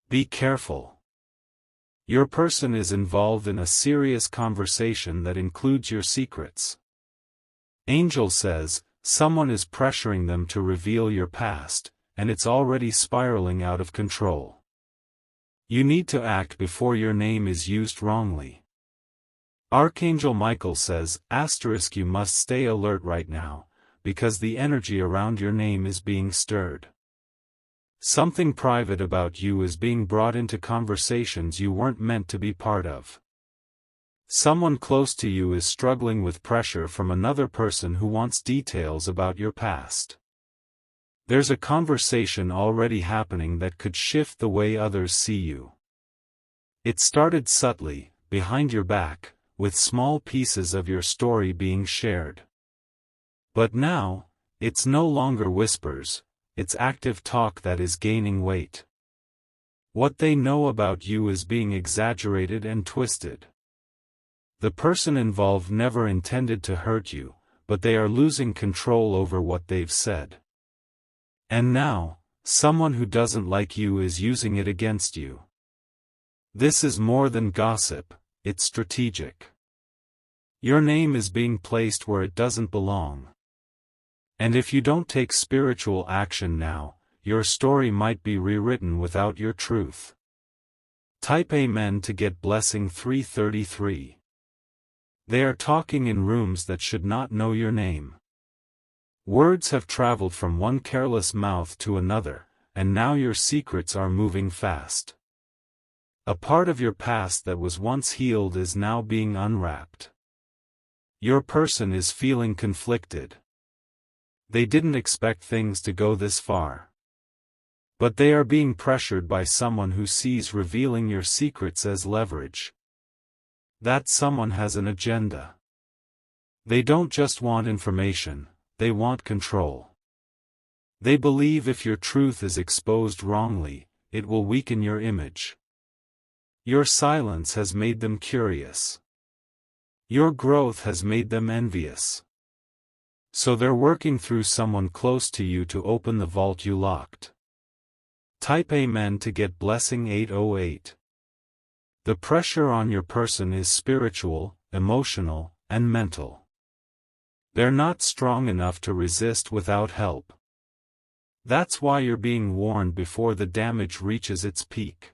Be careful. Your person is involved in a serious conversation that includes your secrets. Angel says, someone is pressuring them to reveal your past, and it's already spiraling out of control. You need to act before your name is used wrongly. Archangel Michael says, you must stay alert right now, because the energy around your name is being stirred. Something private about you is being brought into conversations you weren't meant to be part of. Someone close to you is struggling with pressure from another person who wants details about your past. There's a conversation already happening that could shift the way others see you. It started subtly, behind your back, with small pieces of your story being shared. But now, it's no longer whispers, it's active talk that is gaining weight. What they know about you is being exaggerated and twisted. The person involved never intended to hurt you, but they are losing control over what they've said. And now, someone who doesn't like you is using it against you. This is more than gossip, it's strategic. Your name is being placed where it doesn't belong. And if you don't take spiritual action now, your story might be rewritten without your truth. Type Amen to get blessing 333. They are talking in rooms that should not know your name. Words have traveled from one careless mouth to another, and now your secrets are moving fast. A part of your past that was once healed is now being unwrapped. Your person is feeling conflicted. They didn't expect things to go this far. But they are being pressured by someone who sees revealing your secrets as leverage. That someone has an agenda. They don't just want information, they want control. They believe if your truth is exposed wrongly, it will weaken your image. Your silence has made them curious. Your growth has made them envious. So they're working through someone close to you to open the vault you locked. Type Amen to get blessing 808. The pressure on your person is spiritual, emotional, and mental. They're not strong enough to resist without help. That's why you're being warned before the damage reaches its peak.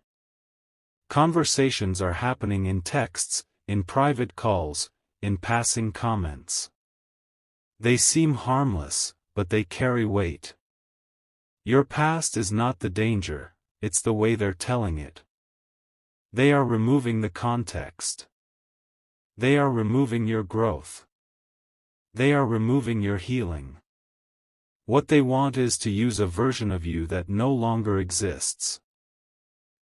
Conversations are happening in texts, in private calls, in passing comments. They seem harmless, but they carry weight. Your past is not the danger, it's the way they're telling it. They are removing the context. They are removing your growth. They are removing your healing. What they want is to use a version of you that no longer exists.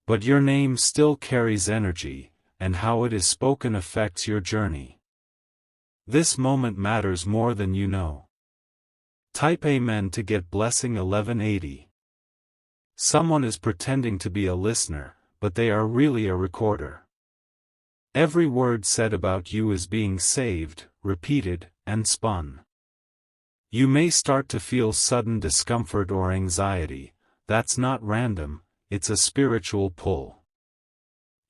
But your name still carries energy, and how it is spoken affects your journey. This moment matters more than you know. Type Amen to get blessing 1180. Someone is pretending to be a listener, but they are really a recorder. Every word said about you is being saved, repeated, and spun. You may start to feel sudden discomfort or anxiety. That's not random, it's a spiritual pull.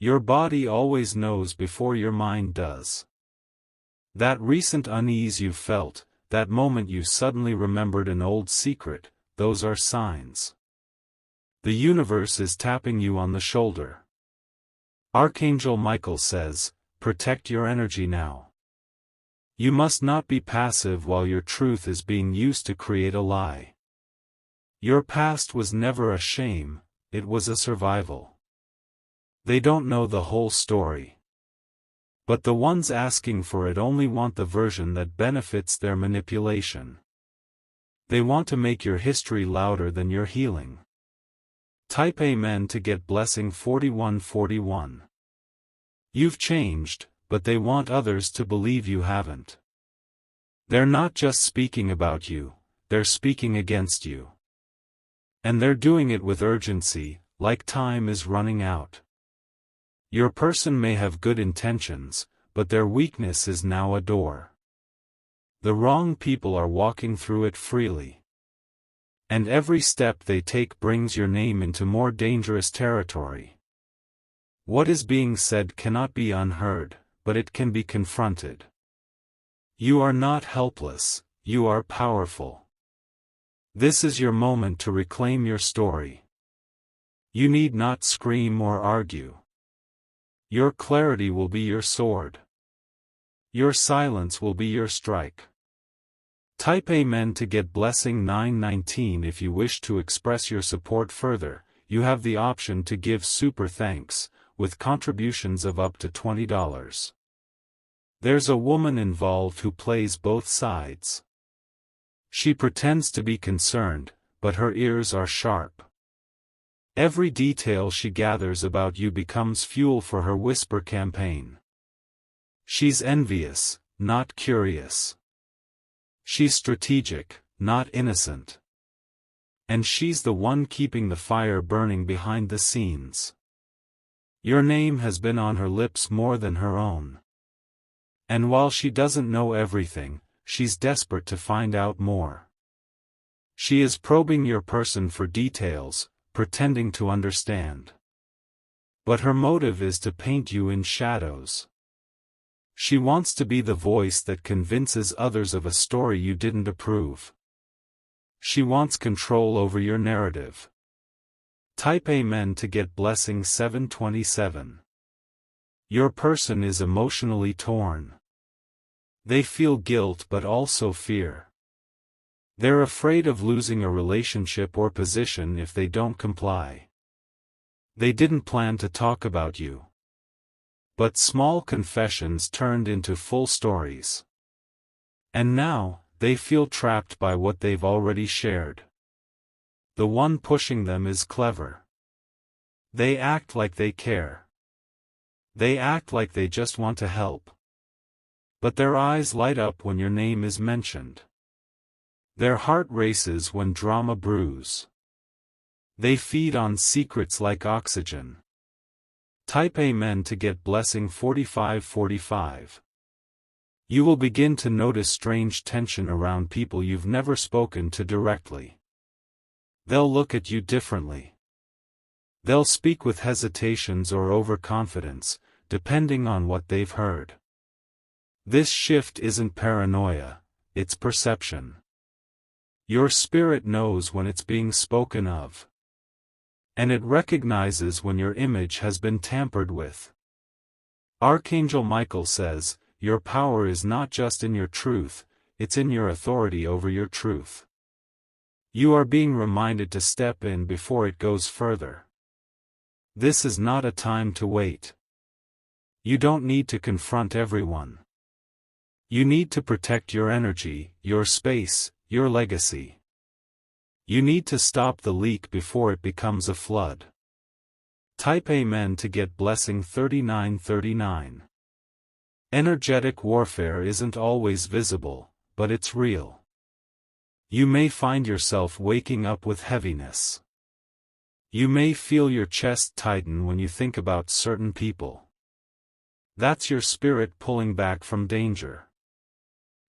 Your body always knows before your mind does. That recent unease you felt, that moment you suddenly remembered an old secret, those are signs. The universe is tapping you on the shoulder. Archangel Michael says, protect your energy now. You must not be passive while your truth is being used to create a lie. Your past was never a shame, it was a survival. They don't know the whole story. But the ones asking for it only want the version that benefits their manipulation. They want to make your history louder than your healing. Type Amen to get blessing 4141. You've changed, but they want others to believe you haven't. They're not just speaking about you, they're speaking against you. And they're doing it with urgency, like time is running out. Your person may have good intentions, but their weakness is now a door. The wrong people are walking through it freely. And every step they take brings your name into more dangerous territory. What is being said cannot be unheard, but it can be confronted. You are not helpless, you are powerful. This is your moment to reclaim your story. You need not scream or argue. Your clarity will be your sword. Your silence will be your strike. Type Amen to get blessing 919. If you wish to express your support further, you have the option to give super thanks, with contributions of up to $20. There's a woman involved who plays both sides. She pretends to be concerned, but her ears are sharp. Every detail she gathers about you becomes fuel for her whisper campaign. She's envious, not curious. She's strategic, not innocent. And she's the one keeping the fire burning behind the scenes. Your name has been on her lips more than her own. And while she doesn't know everything, she's desperate to find out more. She is probing your person for details, pretending to understand. But her motive is to paint you in shadows. She wants to be the voice that convinces others of a story you didn't approve. She wants control over your narrative. Type Amen to get blessing 727. Your person is emotionally torn. They feel guilt but also fear. They're afraid of losing a relationship or position if they don't comply. They didn't plan to talk about you. But small confessions turned into full stories. And now, they feel trapped by what they've already shared. The one pushing them is clever. They act like they care. They act like they just want to help. But their eyes light up when your name is mentioned. Their heart races when drama brews. They feed on secrets like oxygen. Type Amen to get blessing 4545. You will begin to notice strange tension around people you've never spoken to directly. They'll look at you differently. They'll speak with hesitations or overconfidence, depending on what they've heard. This shift isn't paranoia, it's perception. Your spirit knows when it's being spoken of. And it recognizes when your image has been tampered with. Archangel Michael says, your power is not just in your truth, it's in your authority over your truth. You are being reminded to step in before it goes further. This is not a time to wait. You don't need to confront everyone. You need to protect your energy, your space, your legacy. You need to stop the leak before it becomes a flood. Type Amen to get blessing 3939. Energetic warfare isn't always visible, but it's real. You may find yourself waking up with heaviness. You may feel your chest tighten when you think about certain people. That's your spirit pulling back from danger.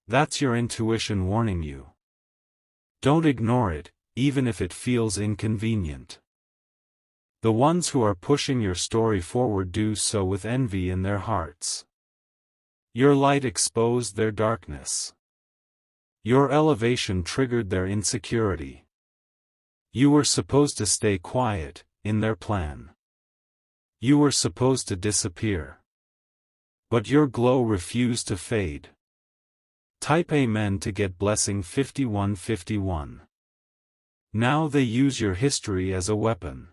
That's your intuition warning you. Don't ignore it, even if it feels inconvenient. The ones who are pushing your story forward do so with envy in their hearts. Your light exposed their darkness. Your elevation triggered their insecurity. You were supposed to stay quiet, in their plan. You were supposed to disappear. But your glow refused to fade. Type Amen to get blessing 5151. Now they use your history as a weapon.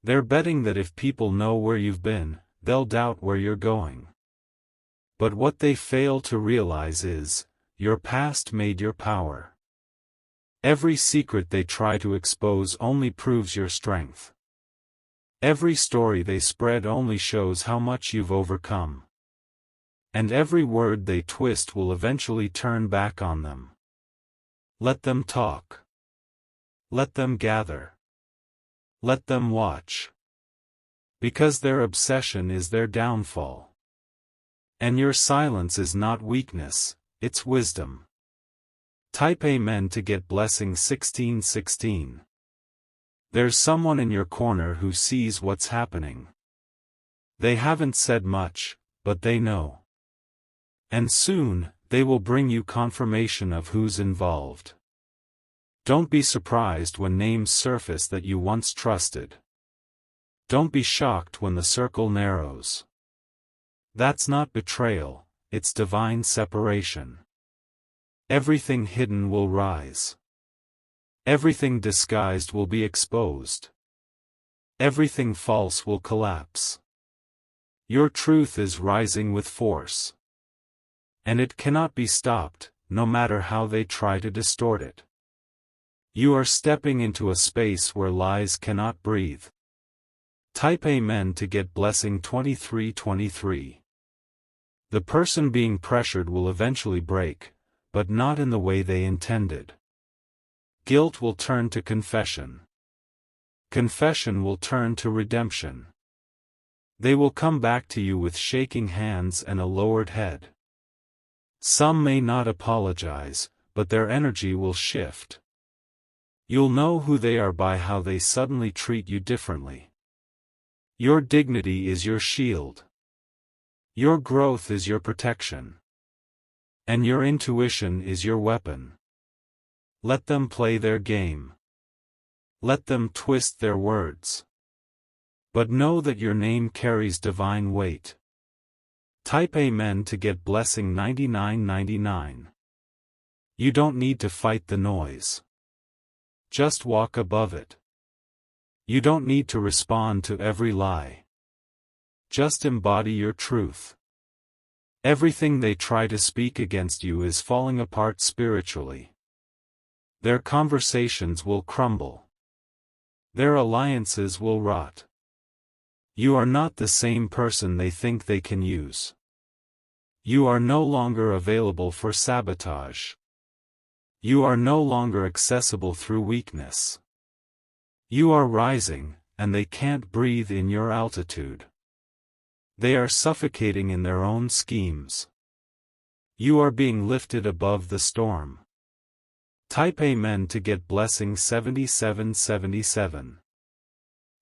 They're betting that if people know where you've been, they'll doubt where you're going. But what they fail to realize is, your past made your power. Every secret they try to expose only proves your strength. Every story they spread only shows how much you've overcome. And every word they twist will eventually turn back on them. Let them talk. Let them gather. Let them watch. Because their obsession is their downfall. And your silence is not weakness, it's wisdom. Type Amen to get blessing 1616. There's someone in your corner who sees what's happening. They haven't said much, but they know. And soon, they will bring you confirmation of who's involved. Don't be surprised when names surface that you once trusted. Don't be shocked when the circle narrows. That's not betrayal, it's divine separation. Everything hidden will rise. Everything disguised will be exposed. Everything false will collapse. Your truth is rising with force. And it cannot be stopped, no matter how they try to distort it. You are stepping into a space where lies cannot breathe. Type Amen to get blessing 2323. The person being pressured will eventually break, but not in the way they intended. Guilt will turn to confession. Confession will turn to redemption. They will come back to you with shaking hands and a lowered head. Some may not apologize, but their energy will shift. You'll know who they are by how they suddenly treat you differently. Your dignity is your shield. Your growth is your protection. And your intuition is your weapon. Let them play their game. Let them twist their words. But know that your name carries divine weight. Type Amen to get blessing 9999. You don't need to fight the noise. Just walk above it. You don't need to respond to every lie. Just embody your truth. Everything they try to speak against you is falling apart spiritually. Their conversations will crumble. Their alliances will rot. You are not the same person they think they can use. You are no longer available for sabotage. You are no longer accessible through weakness. You are rising, and they can't breathe in your altitude. They are suffocating in their own schemes. You are being lifted above the storm. Type Amen to get blessing 7777.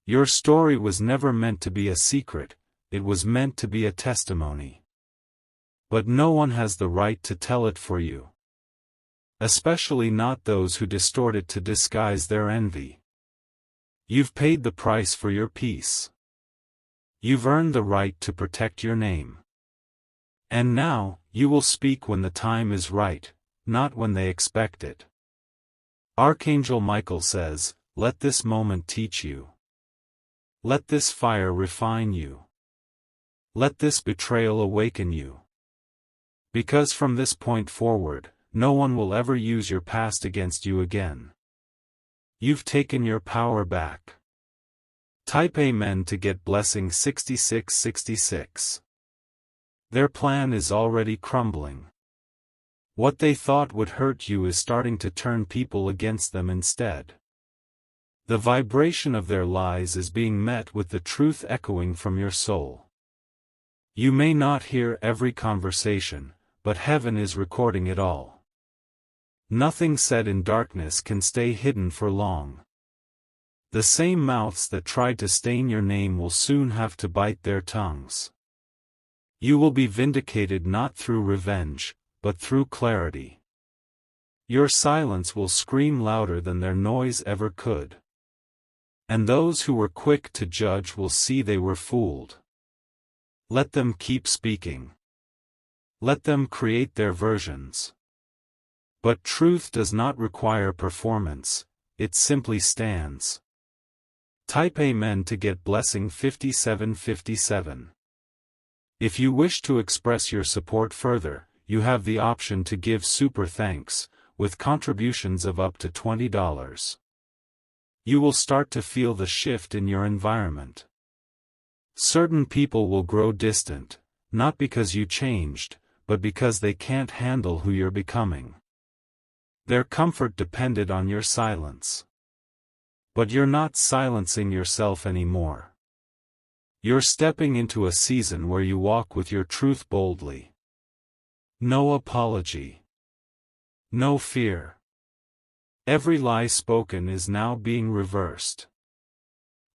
Your story was never meant to be a secret, it was meant to be a testimony. But no one has the right to tell it for you. Especially not those who distort it to disguise their envy. You've paid the price for your peace. You've earned the right to protect your name. And now, you will speak when the time is right, not when they expect it. Archangel Michael says, "Let this moment teach you. Let this fire refine you. Let this betrayal awaken you. Because from this point forward, no one will ever use your past against you again. You've taken your power back." Type Amen to get blessing 6666. Their plan is already crumbling. What they thought would hurt you is starting to turn people against them instead. The vibration of their lies is being met with the truth echoing from your soul. You may not hear every conversation, but heaven is recording it all. Nothing said in darkness can stay hidden for long. The same mouths that tried to stain your name will soon have to bite their tongues. You will be vindicated not through revenge, but through clarity. Your silence will scream louder than their noise ever could. And those who were quick to judge will see they were fooled. Let them keep speaking. Let them create their versions. But truth does not require performance, it simply stands. Type Amen to get blessing 5757. If you wish to express your support further, you have the option to give super thanks, with contributions of up to $20. You will start to feel the shift in your environment. Certain people will grow distant, not because you changed, but because they can't handle who you're becoming. Their comfort depended on your silence. But you're not silencing yourself anymore. You're stepping into a season where you walk with your truth boldly. No apology. No fear. Every lie spoken is now being reversed.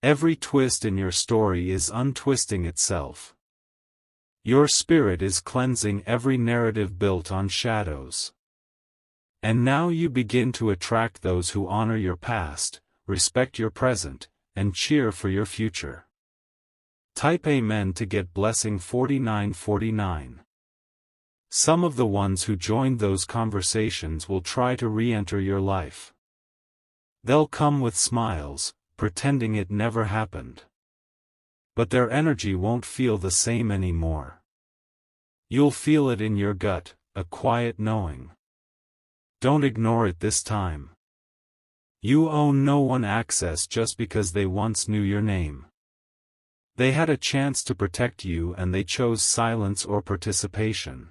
Every twist in your story is untwisting itself. Your spirit is cleansing every narrative built on shadows. And now you begin to attract those who honor your past, respect your present, and cheer for your future. Type Amen to get blessing 4949. Some of the ones who joined those conversations will try to re-enter your life. They'll come with smiles, pretending it never happened. But their energy won't feel the same anymore. You'll feel it in your gut, a quiet knowing. Don't ignore it this time. You owe no one access just because they once knew your name. They had a chance to protect you and they chose silence or participation.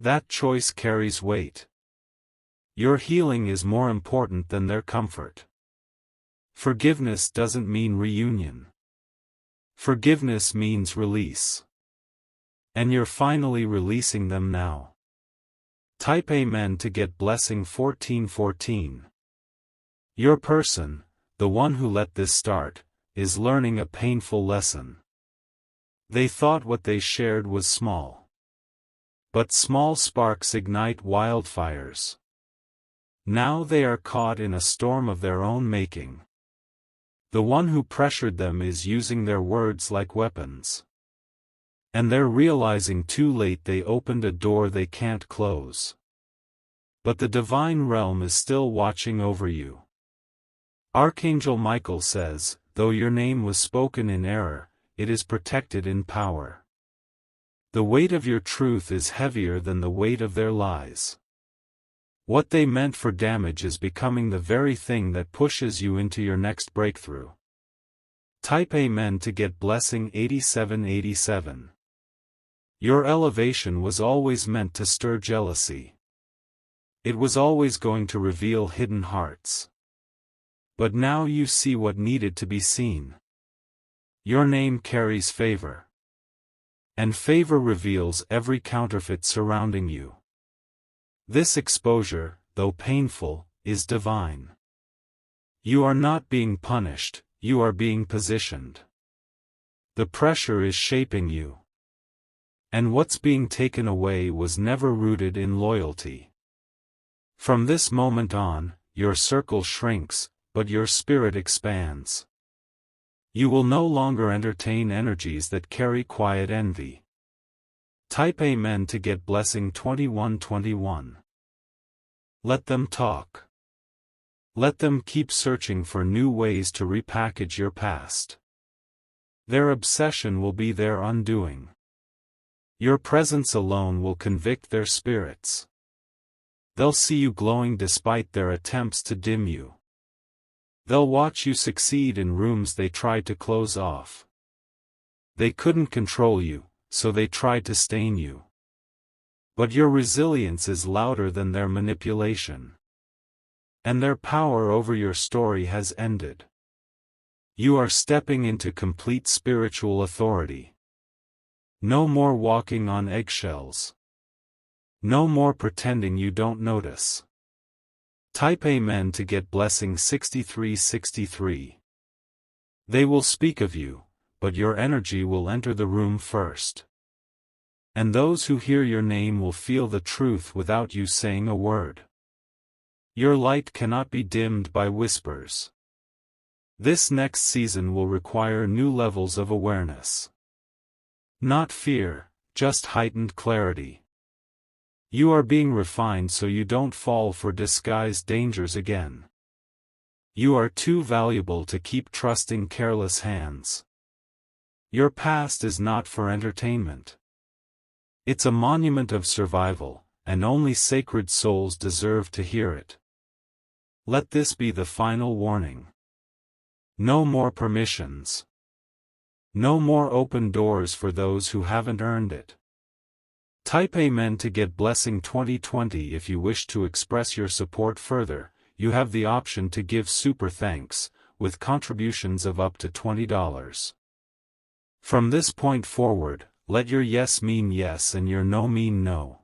That choice carries weight. Your healing is more important than their comfort. Forgiveness doesn't mean reunion. Forgiveness means release. And you're finally releasing them now. Type Amen to get blessing 1414. Your person, the one who let this start, is learning a painful lesson. They thought what they shared was small. But small sparks ignite wildfires. Now they are caught in a storm of their own making. The one who pressured them is using their words like weapons. And they're realizing too late they opened a door they can't close. But the divine realm is still watching over you. Archangel Michael says, though your name was spoken in error, it is protected in power. The weight of your truth is heavier than the weight of their lies. What they meant for damage is becoming the very thing that pushes you into your next breakthrough. Type Amen to get blessing 8787. Your elevation was always meant to stir jealousy. It was always going to reveal hidden hearts. But now you see what needed to be seen. Your name carries favor. And favor reveals every counterfeit surrounding you. This exposure, though painful, is divine. You are not being punished, you are being positioned. The pressure is shaping you. And what's being taken away was never rooted in loyalty. From this moment on, your circle shrinks, but your spirit expands. You will no longer entertain energies that carry quiet envy. Type Amen to get blessing 2121. Let them talk. Let them keep searching for new ways to repackage your past. Their obsession will be their undoing. Your presence alone will convict their spirits. They'll see you glowing despite their attempts to dim you. They'll watch you succeed in rooms they tried to close off. They couldn't control you, so they tried to stain you. But your resilience is louder than their manipulation. And their power over your story has ended. You are stepping into complete spiritual authority. No more walking on eggshells. No more pretending you don't notice. Type Amen to get blessing 6363. They will speak of you, but your energy will enter the room first. And those who hear your name will feel the truth without you saying a word. Your light cannot be dimmed by whispers. This next season will require new levels of awareness. Not fear, just heightened clarity. You are being refined so you don't fall for disguised dangers again. You are too valuable to keep trusting careless hands. Your past is not for entertainment. It's a monument of survival, and only sacred souls deserve to hear it. Let this be the final warning. No more permissions. No more open doors for those who haven't earned it. Type Amen to get blessing 2020. If you wish to express your support further, you have the option to give super thanks, with contributions of up to $20. From this point forward, let your yes mean yes and your no mean no.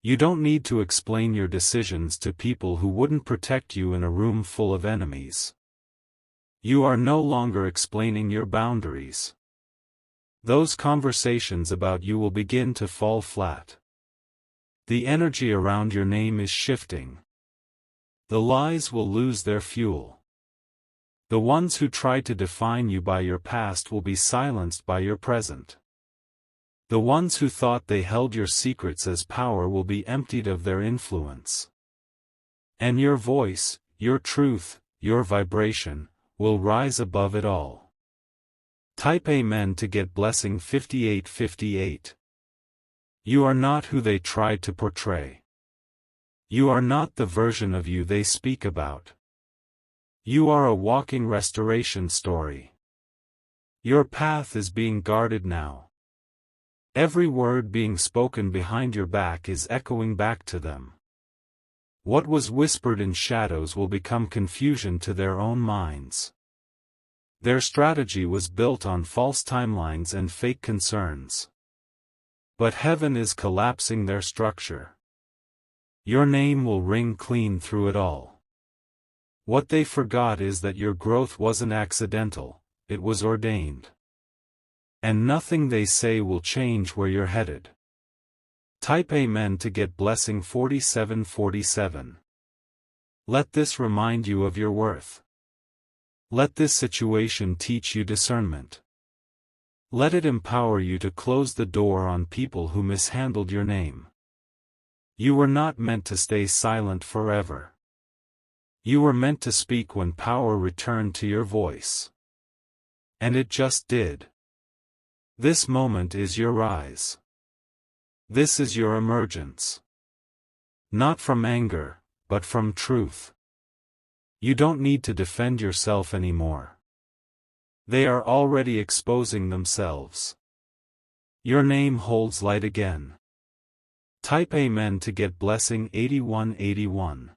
You don't need to explain your decisions to people who wouldn't protect you in a room full of enemies. You are no longer explaining your boundaries. Those conversations about you will begin to fall flat. The energy around your name is shifting. The lies will lose their fuel. The ones who tried to define you by your past will be silenced by your present. The ones who thought they held your secrets as power will be emptied of their influence. And your voice, your truth, your vibration, will rise above it all. Type Amen to get blessing 5858. You are not who they tried to portray. You are not the version of you they speak about. You are a walking restoration story. Your path is being guarded now. Every word being spoken behind your back is echoing back to them. What was whispered in shadows will become confusion to their own minds. Their strategy was built on false timelines and fake concerns. But heaven is collapsing their structure. Your name will ring clean through it all. What they forgot is that your growth wasn't accidental, it was ordained. And nothing they say will change where you're headed. Type Amen to get blessing 4747. Let this remind you of your worth. Let this situation teach you discernment. Let it empower you to close the door on people who mishandled your name. You were not meant to stay silent forever. You were meant to speak when power returned to your voice. And it just did. This moment is your rise. This is your emergence. Not from anger, but from truth. You don't need to defend yourself anymore. They are already exposing themselves. Your name holds light again. Type Amen to get blessing 8181.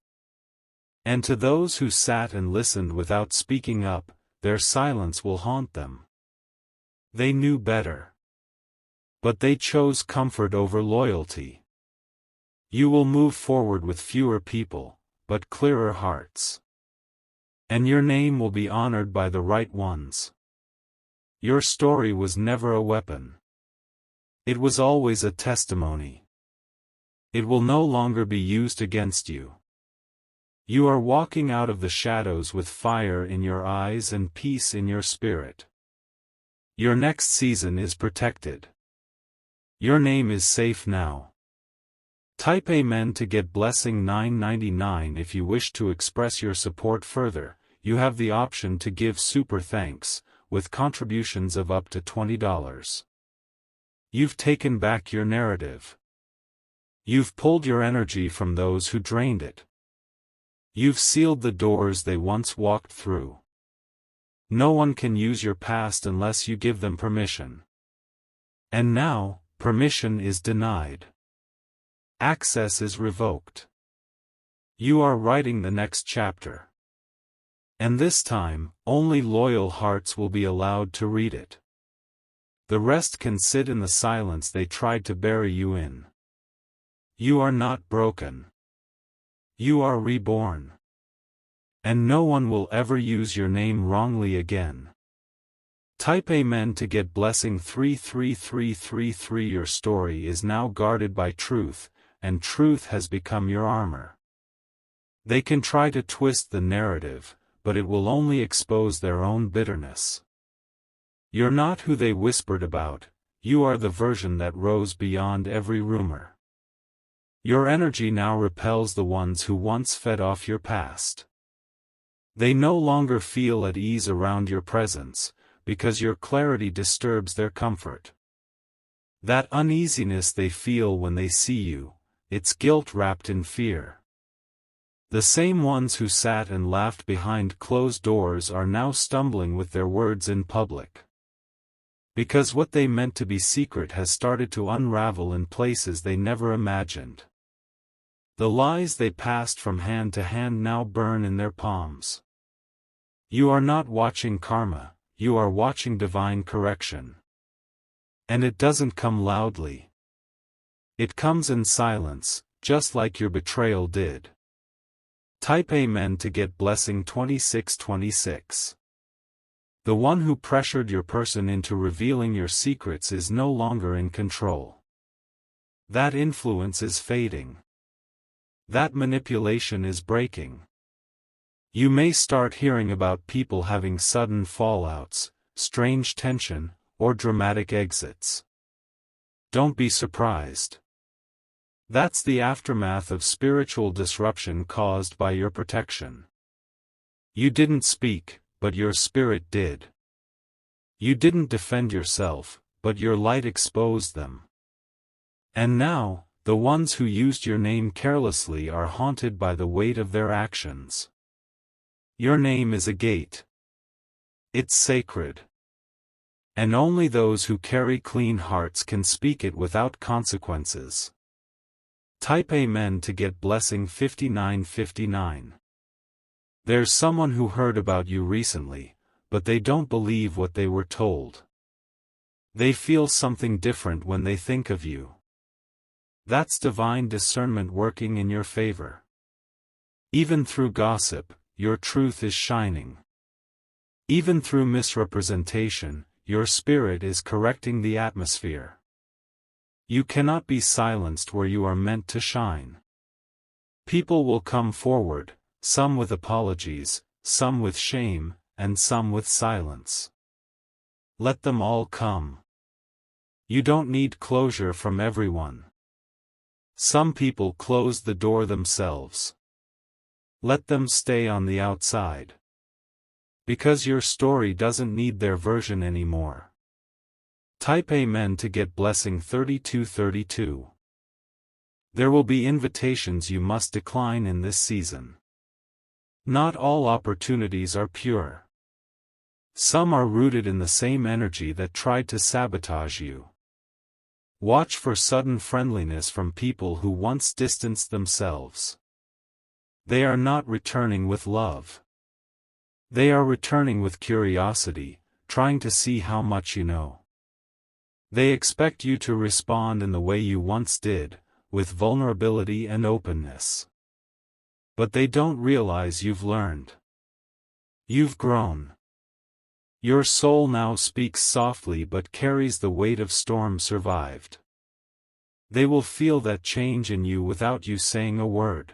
And to those who sat and listened without speaking up, their silence will haunt them. They knew better. But they chose comfort over loyalty. You will move forward with fewer people, but clearer hearts. And your name will be honored by the right ones. Your story was never a weapon. It was always a testimony. It will no longer be used against you. You are walking out of the shadows with fire in your eyes and peace in your spirit. Your next season is protected. Your name is safe now. Type Amen to get blessing 999 if you wish to express your support further. You have the option to give super thanks, with contributions of up to $20. You've taken back your narrative. You've pulled your energy from those who drained it. You've sealed the doors they once walked through. No one can use your past unless you give them permission. And now, permission is denied. Access is revoked. You are writing the next chapter. And this time, only loyal hearts will be allowed to read it. The rest can sit in the silence they tried to bury you in. You are not broken. You are reborn. And no one will ever use your name wrongly again. Type Amen to get blessing 33333. Your story is now guarded by truth, and truth has become your armor. They can try to twist the narrative, but it will only expose their own bitterness. You're not who they whispered about, you are the version that rose beyond every rumor. Your energy now repels the ones who once fed off your past. They no longer feel at ease around your presence, because your clarity disturbs their comfort. That uneasiness they feel when they see you, it's guilt wrapped in fear. The same ones who sat and laughed behind closed doors are now stumbling with their words in public. Because what they meant to be secret has started to unravel in places they never imagined. The lies they passed from hand to hand now burn in their palms. You are not watching karma, you are watching divine correction. And it doesn't come loudly. It comes in silence, just like your betrayal did. Type Amen to get blessing 2626. The one who pressured your person into revealing your secrets is no longer in control. That influence is fading. That manipulation is breaking. You may start hearing about people having sudden fallouts, strange tension, or dramatic exits. Don't be surprised. That's the aftermath of spiritual disruption caused by your protection. You didn't speak, but your spirit did. You didn't defend yourself, but your light exposed them. And now, the ones who used your name carelessly are haunted by the weight of their actions. Your name is a gate. It's sacred. And only those who carry clean hearts can speak it without consequences. Type Amen to get blessing 5959. There's someone who heard about you recently, but they don't believe what they were told. They feel something different when they think of you. That's divine discernment working in your favor. Even through gossip, your truth is shining. Even through misrepresentation, your spirit is correcting the atmosphere. You cannot be silenced where you are meant to shine. People will come forward, some with apologies, some with shame, and some with silence. Let them all come. You don't need closure from everyone. Some people close the door themselves. Let them stay on the outside. Because your story doesn't need their version anymore. Type Amen to get blessing 3232. There will be invitations you must decline in this season. Not all opportunities are pure. Some are rooted in the same energy that tried to sabotage you. Watch for sudden friendliness from people who once distanced themselves. They are not returning with love. They are returning with curiosity, trying to see how much you know. They expect you to respond in the way you once did, with vulnerability and openness. But they don't realize you've learned. You've grown. Your soul now speaks softly but carries the weight of storm survived. They will feel that change in you without you saying a word.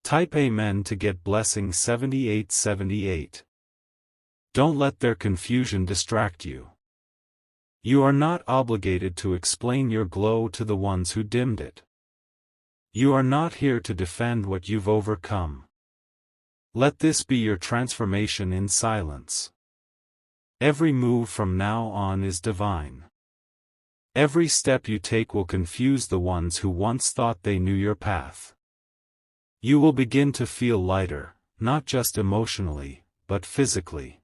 Type Amen to get blessing 7878. Don't let their confusion distract you. You are not obligated to explain your glow to the ones who dimmed it. You are not here to defend what you've overcome. Let this be your transformation in silence. Every move from now on is divine. Every step you take will confuse the ones who once thought they knew your path. You will begin to feel lighter, not just emotionally, but physically.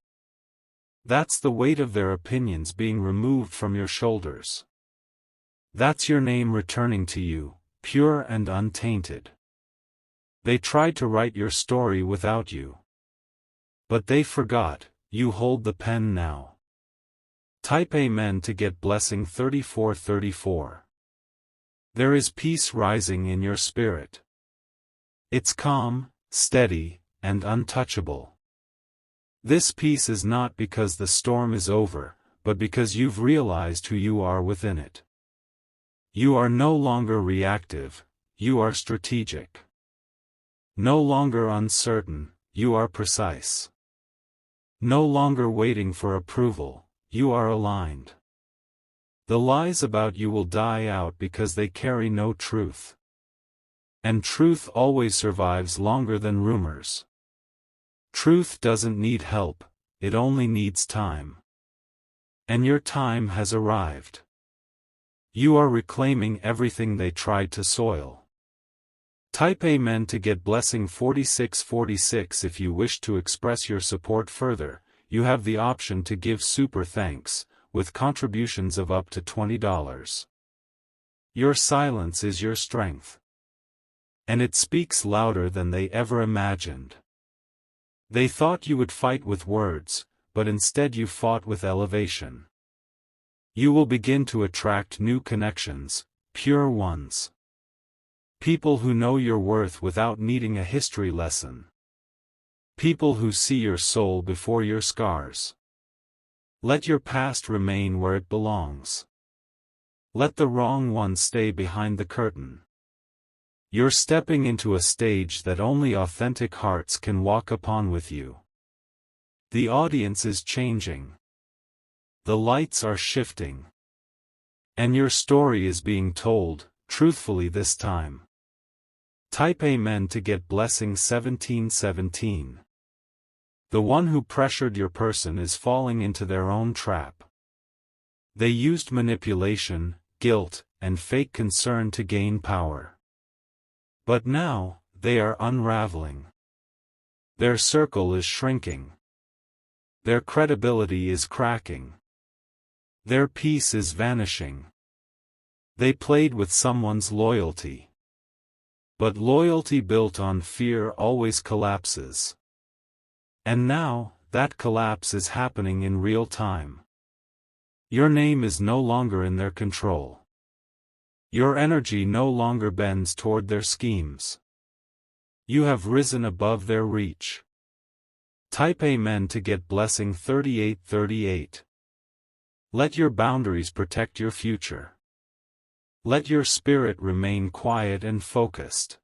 That's the weight of their opinions being removed from your shoulders. That's your name returning to you, pure and untainted. They tried to write your story without you. But they forgot, you hold the pen now. Type Amen to get blessing 3434. There is peace rising in your spirit. It's calm, steady, and untouchable. This peace is not because the storm is over, but because you've realized who you are within it. You are no longer reactive, you are strategic. No longer uncertain, you are precise. No longer waiting for approval, you are aligned. The lies about you will die out because they carry no truth. And truth always survives longer than rumors. Truth doesn't need help, it only needs time. And your time has arrived. You are reclaiming everything they tried to soil. Type Amen to get blessing 4646. If you wish to express your support further, you have the option to give super thanks, with contributions of up to $20. Your silence is your strength. And it speaks louder than they ever imagined. They thought you would fight with words, but instead you fought with elevation. You will begin to attract new connections, pure ones. People who know your worth without needing a history lesson. People who see your soul before your scars. Let your past remain where it belongs. Let the wrong one stay behind the curtain. You're stepping into a stage that only authentic hearts can walk upon with you. The audience is changing. The lights are shifting. And your story is being told, truthfully this time. Type Amen to get blessing 1717. The one who pressured your person is falling into their own trap. They used manipulation, guilt, and fake concern to gain power. But now, they are unraveling. Their circle is shrinking. Their credibility is cracking. Their peace is vanishing. They played with someone's loyalty. But loyalty built on fear always collapses. And now, that collapse is happening in real time. Your name is no longer in their control. Your energy no longer bends toward their schemes. You have risen above their reach. Type Amen to get blessing 3838. Let your boundaries protect your future. Let your spirit remain quiet and focused.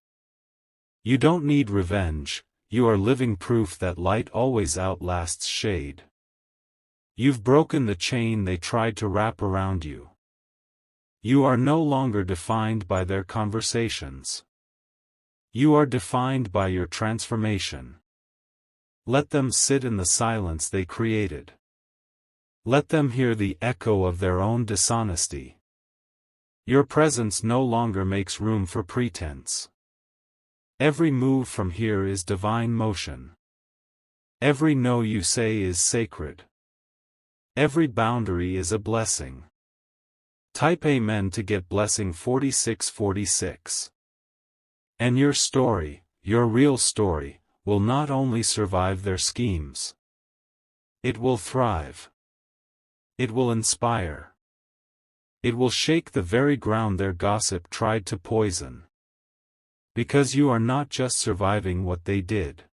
You don't need revenge, you are living proof that light always outlasts shade. You've broken the chain they tried to wrap around you. You are no longer defined by their conversations. You are defined by your transformation. Let them sit in the silence they created. Let them hear the echo of their own dishonesty. Your presence no longer makes room for pretense. Every move from here is divine motion. Every no you say is sacred. Every boundary is a blessing. Type Amen to get blessing 4646. And your story, your real story, will not only survive their schemes. It will thrive. It will inspire. It will shake the very ground their gossip tried to poison. Because you are not just surviving what they did.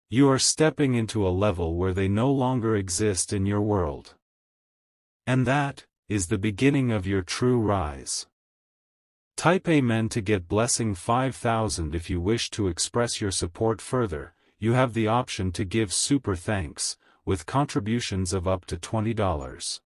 You are stepping into a level where they no longer exist in your world. And that is the beginning of your true rise. Type Amen to get blessing 5000. If you wish to express your support further, you have the option to give super thanks, with contributions of up to $20.